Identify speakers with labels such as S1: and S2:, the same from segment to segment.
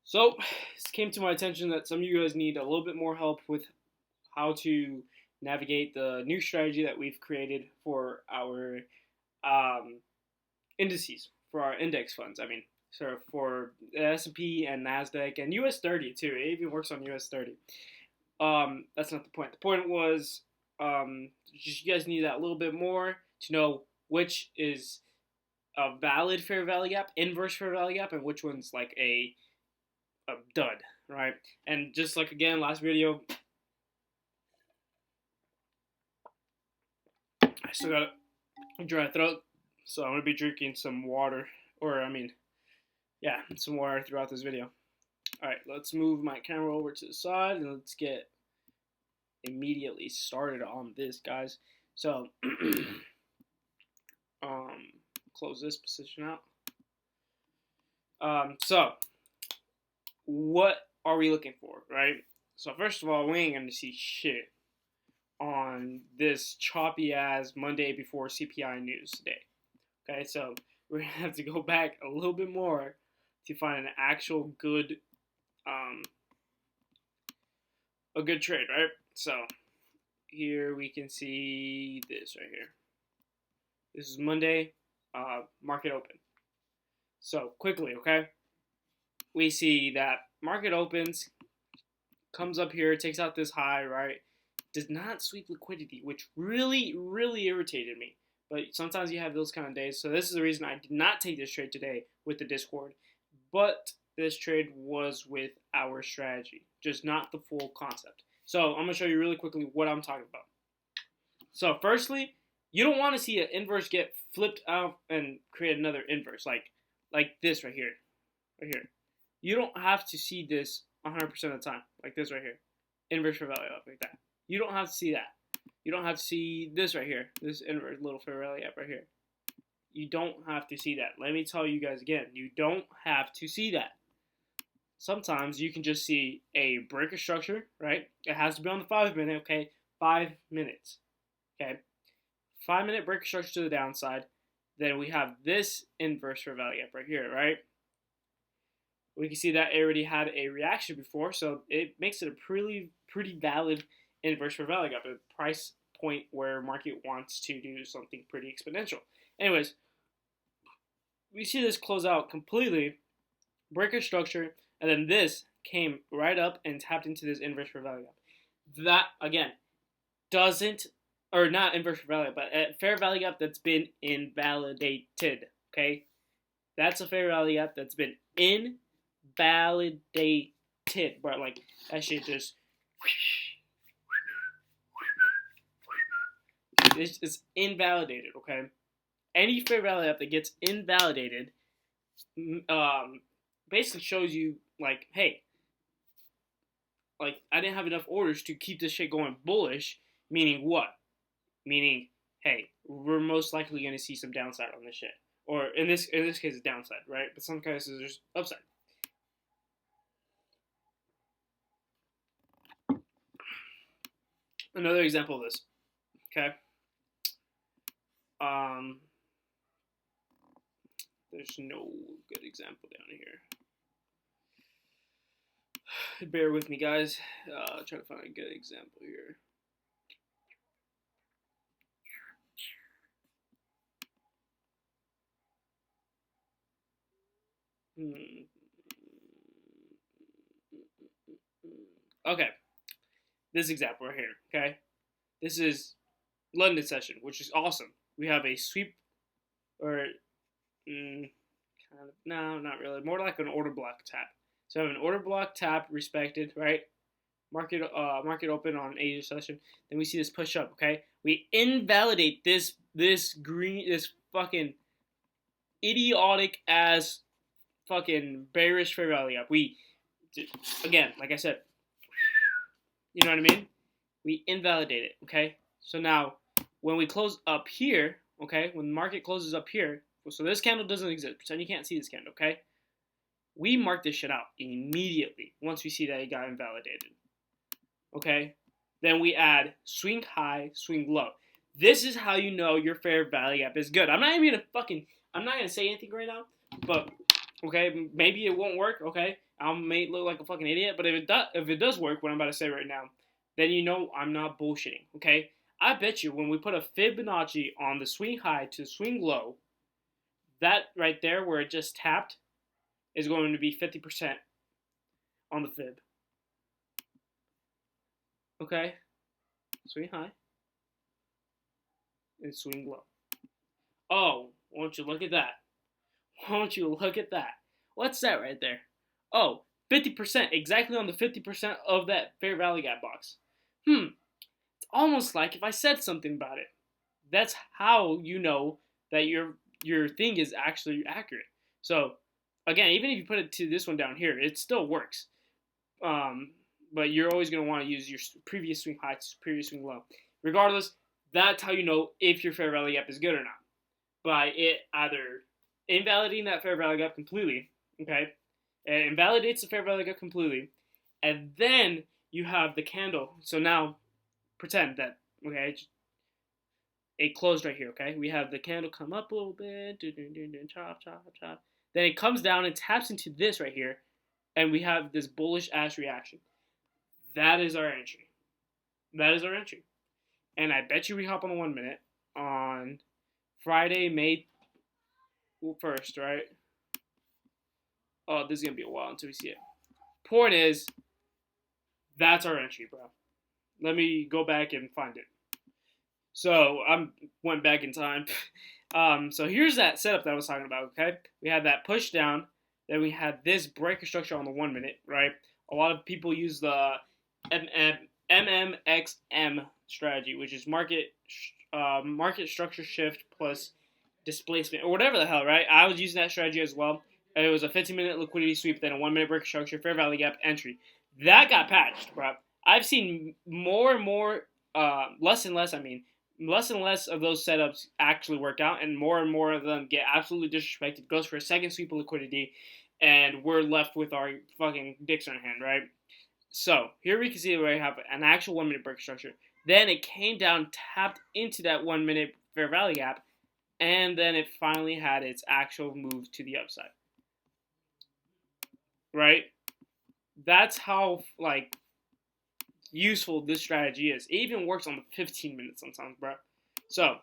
S1: So, it came to my attention that some of you guys need a little bit more help with how to navigate the new strategy that we've created for our um, indices, for our index funds. I mean, so for the S&P and Nasdaq and US 30 too. It even works on US 30. That's not the point. The point was just you guys need that little bit more to know which is a valid fair value gap, inverse fair value gap, and which one's like a dud, right? And just like again, last video, I still got a dry throat, so I'm gonna be drinking some water, or I mean, yeah, some water throughout this video. All right, let's move my camera over to the side and let's get immediately started on this, guys. So, close this position out. So what are we looking for, right? So first of all, we ain't gonna see shit on this choppy ass Monday before CPI news today. Okay, so we're gonna have to go back a little bit more to find an actual good, a good trade, right? So here we can see this right here. This is Monday, market open. So quickly, okay, we see that market opens, comes up here, takes out this high, right? Does not sweep liquidity, which really, really irritated me. But sometimes you have those kind of days. So this is the reason I did not take this trade today with the Discord. But this trade was with our strategy, just not the full concept. So I'm going to show you really quickly what I'm talking about. So firstly, you don't want to see an inverse get flipped out and create another inverse, like this right here. Right here. You don't have to see this 100% of the time, like this right here. Inverse fair value up like that. You don't have to see that. You don't have to see this right here, this inverse little fair value up right here. You don't have to see that. Let me tell you guys again, you don't have to see that. Sometimes you can just see a breaker structure, right? It has to be on the 5 minute, okay? 5 minutes, okay? 5 minute breaker structure to the downside. Then we have this inverse fair value up right here, right? We can see that it already had a reaction before, so it makes it a pretty valid inverse fair value gap, a price point where market wants to do something pretty exponential. Anyways, we see this close out completely, breaker structure, and then this came right up and tapped into this inverse fair value gap. That, again, doesn't, or not inverse fair value, but a fair value gap that's been invalidated, okay? That's a fair value gap that's been invalidated, but like that shit just it's invalidated, okay? Any fair value gap that gets invalidated basically shows you like, hey, like I didn't have enough orders to keep this shit going bullish, meaning what? Meaning, hey, we're most likely going to see some downside on this shit. Or in this case, it's downside, right? But some cases there's upside. Another example of this, okay? There's no good example down here. Bear with me, guys. Try to find a good example here. Okay, this example right here. Okay, this is London session, which is awesome. We have a sweep, or kind of no, not really. More like an order block tap. So I have an order block tap respected, right? Market open on Asia session. Then we see this push up. Okay, we invalidate this fucking idiotic ass fucking bearish fair value gap. We again, like I said, you know what I mean? We invalidate it. Okay, so now when we close up here, okay, when the market closes up here, so this candle doesn't exist. Pretend you can't see this candle. Okay, we mark this shit out immediately once we see that it got invalidated. Okay, then we add swing high, swing low. This is how you know your fair value gap is good. I'm not gonna say anything right now, but Okay, maybe it won't work. Okay, I may look like a fucking idiot, but if it does work, what I'm about to say right now, then you know I'm not bullshitting. Okay, I bet you when we put a Fibonacci on the swing high to swing low, that right there where it just tapped is going to be 50% on the fib. Okay, swing high and swing low. Oh, won't you look at that? Won't you look at that? What's that right there? Oh, 50%, exactly on the 50% of that fair value gap box. It's almost like if I said something about it. That's how you know that your thing is actually accurate. So again, even if you put it to this one down here, it still works. But you're always going to want to use your previous swing high to previous swing low. Regardless, that's how you know if your fair value gap is good or not. By it either invalidating that fair value gap completely, okay? It invalidates the fair value gap completely, and then you have the candle. So now pretend that, okay, it closed right here, okay? We have the candle come up a little bit, chop, chop, chop. Then it comes down and taps into this right here, and we have this bullish ass reaction. That is our entry. That is our entry. And I bet you we hop on the 1 minute on Friday, May 1st, right? Oh, this is going to be a while until we see it. Point is, that's our entry, bro. Let me go back and find it. So I went back in time. So here's that setup that I was talking about, okay? We had that push down. Then we had this breaker structure on the 1 minute, right? A lot of people use the MMXM strategy, which is market structure shift plus displacement, or whatever the hell, right? I was using that strategy as well. It was a 15-minute liquidity sweep, then a 1 minute breaker structure, fair value gap entry. That got patched, bro. I've seen more and more, less and less of those setups actually work out, and more of them get absolutely disrespected. Goes for a second sweep of liquidity, and we're left with our fucking dicks in our hand, right? So here we can see where we have an actual 1 minute break structure. Then it came down, tapped into that 1 minute fair value gap, and then it finally had its actual move to the upside. Right? That's how useful this strategy is. It even works on the 15 minutes sometimes, bro. So,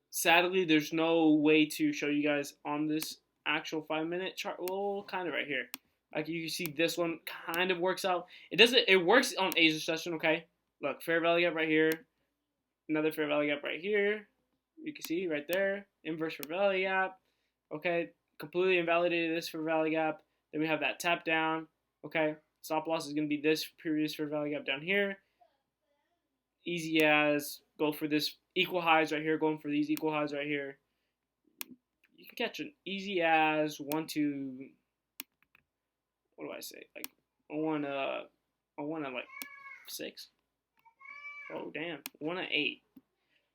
S1: sadly, there's no way to show you guys on this actual 5 minute chart. Well, kind of right here. Like you can see, this one kind of works out. It works on Asia session. Okay, look, fair value gap right here, another fair value gap right here. You can see right there, inverse fair value gap. Okay, completely invalidated this fair value gap. Then we have that tap down. Okay, stop loss is going to be this previous fair value gap down here. Easy as go for this equal highs right here, going for these equal highs right here. You can catch an easy as 1 to, what do I say? Like I want to like 6. Oh damn, 1 to 8.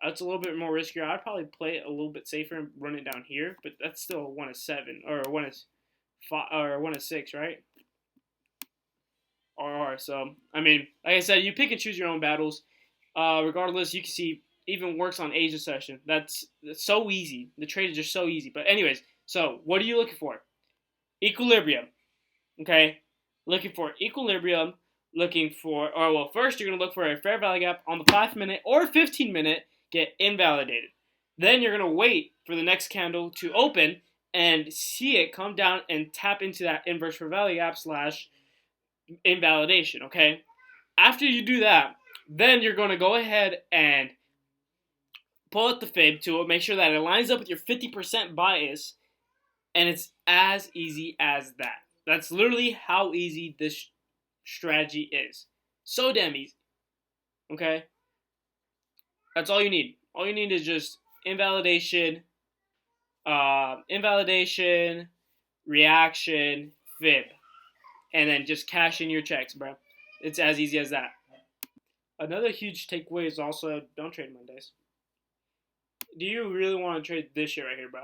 S1: That's a little bit more riskier. I'd probably play it a little bit safer and run it down here, but that's still a 1 to 7 or a 1 to 5 or 1 to 6, right? RR. So I mean, like I said, you pick and choose your own battles. Regardless, you can see even works on Asia session. That's so easy. The trade is just so easy. But anyways, so what are you looking for? Equilibrium. Okay, looking for equilibrium. Looking for, or well, first you're gonna look for a fair value gap on the 5 minute or 15 minute get invalidated. Then you're gonna wait for the next candle to open and see it come down and tap into that inverse fair value gap / invalidation. Okay, after you do that, then you're gonna go ahead and pull out the fib to it, make sure that it lines up with your 50% bias, and it's as easy as that. That's literally how easy this strategy is. So damn easy. Okay? That's all you need. All you need is just invalidation, reaction, fib. And then just cash in your checks, bro. It's as easy as that. Another huge takeaway is also don't trade Mondays. Do you really want to trade this shit right here, bro?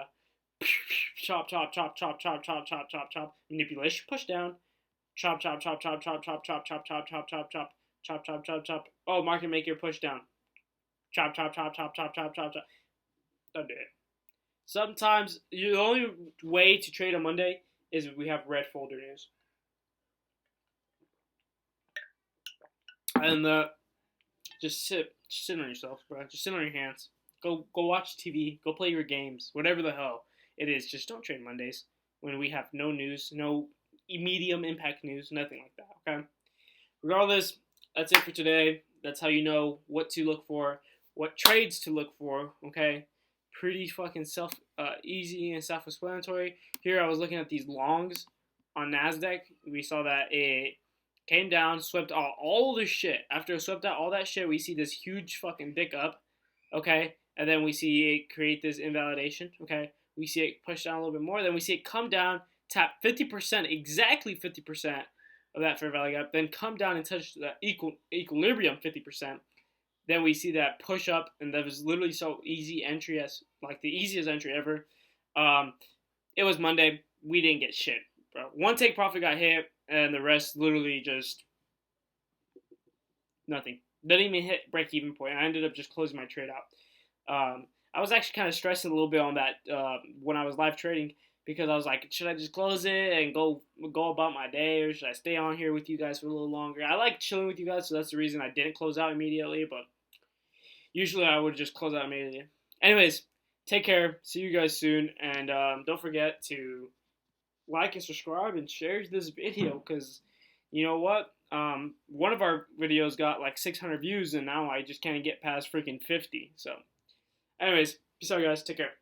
S1: Chop, chop, chop, chop, chop, chop, chop, chop, chop. Manipulation, push down. Chop, chop, chop, chop, chop, chop, chop, chop, chop, chop, chop, chop, chop, chop, chop, chop. Oh, market maker, push down. Chop, chop, chop, chop, chop, chop, chop, chop. Don't do it. Sometimes the only way to trade on Monday is if we have red folder news. And just sit on yourself, bro. Just sit on your hands. Go watch TV. Go play your games. Whatever the hell it is. Just don't trade Mondays when we have no news, no medium impact news, nothing like that. Okay. Regardless, that's it for today. That's how you know what to look for, what trades to look for. Okay. Pretty fucking easy and self-explanatory. Here I was looking at these longs on Nasdaq. We saw that it came down, swept out all the shit. After it swept out all that shit, we see this huge fucking dick up, okay? And then we see it create this invalidation, okay? We see it push down a little bit more. Then we see it come down, tap 50%, exactly 50% of that fair value gap. Then come down and touch the equilibrium 50%. Then we see that push up, and that was literally so easy entry as like the easiest entry ever. It was Monday. We didn't get shit, bro. One take profit got hit, and the rest literally just nothing. Didn't even hit break even point. I ended up just closing my trade out. I was actually kind of stressing a little bit on that when I was live trading because I was like, should I just close it and go about my day, or should I stay on here with you guys for a little longer? I like chilling with you guys, so that's the reason I didn't close out immediately, but usually I would just close out immediately. Anyways, take care. See you guys soon, and don't forget to like and subscribe and share this video because you know what? One of our videos got like 600 views, and now I just can't get past freaking 50. So, anyways, peace out, guys. Take care.